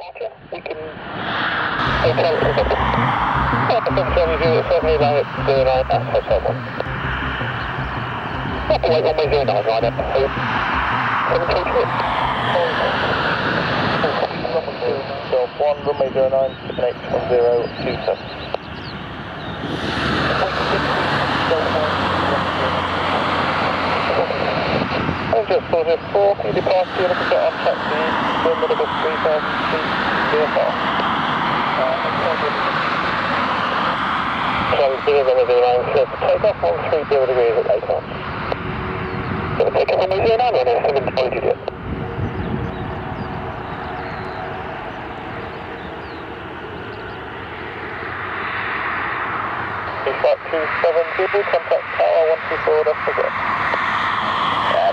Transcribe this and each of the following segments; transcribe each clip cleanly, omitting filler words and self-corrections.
departure. We can hotel it. Certainly like 09 at hotel 1. Wait, 109, right? 733. So 1, runway 09, 781027. Just for the 40 departure, looking at on taxi, the middle of 3,000 feet, VFR. So 009, so take off 130 degrees at takeoff. So take off 109 or no, 7 deployed yet. Flight 270, contact tower 124, that's the go.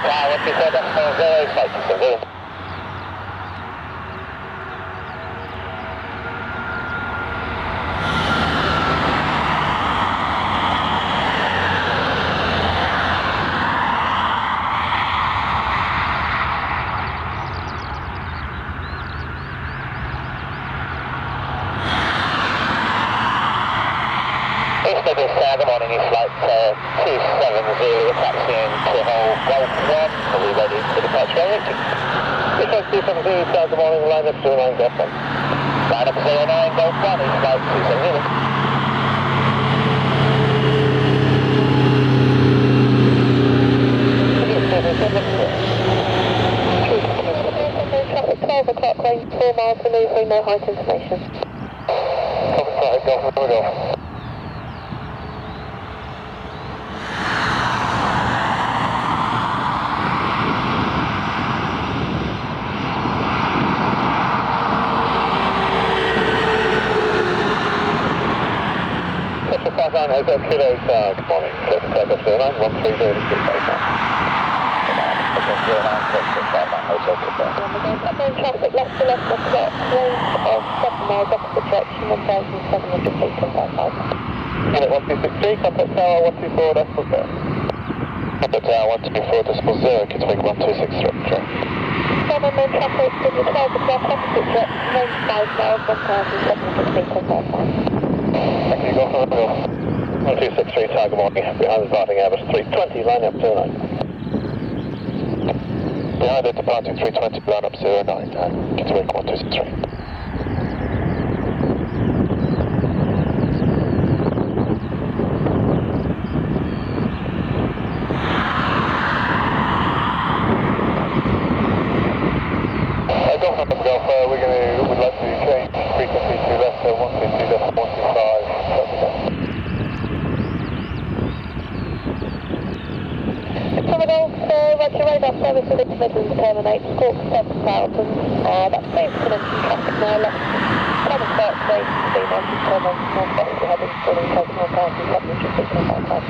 Tower 124, that's the go, flight 270. East-Midlands, good morning, it's flight 270, taxiing to hold Golf 1, so we're ready for departure direction. It's flight 270, good morning, line up 09 Golf 1. Line up 09 Golf 1, it's flight 270. Traffic 12 o'clock, range 4 miles, maneuvering, no height information. Copy, sorry, Golf, Golf. Hotel Kilo, good morning, Hotel 09, 130 traffic left to left of clock, range of 7 miles opposite direction, 1,700 feet, contact tower. Unit 1263, contact tower 124, decimal 0. Contact tower 124, decimal 0, Kitwig 1263. 7 main traffic, W 12 o'clock, opposite direction, range 5 miles, 1,700 feet, contact tower. Thank you, go for the go. 1263, good morning, behind the departing Airbus 320, line up 09. Behind the departing 320, line up 09, get away 1263. Golf, we'd like to change frequency to less than 152.125. Roger, radar service with East-Midlands terminates, squawk 7,000, that's main connection traffic now, left 7 start range, speed 90 km, northwest, we're heading for the total 1,700 feet on that time.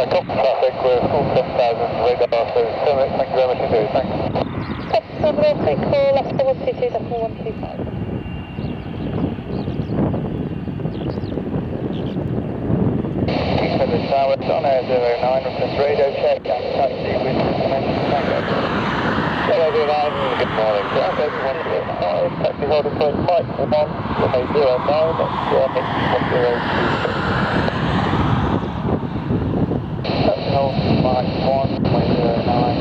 Copy traffic, we're full 7,000, radar service terminate, thank you very much indeed, thanks. Terminal, take call, left 122.125. East-Midlands Tower, on air 09, request radio check, and taxi with information, tango. Hello 09, good morning, Tango 105, taxi holder point flight 1, runway 09, that's 102. Taxi hold flight 1, runway 09,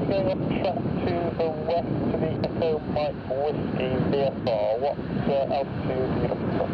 going on track to the west to the Echo Mike Whiskey VFR. What altitude are you looking for?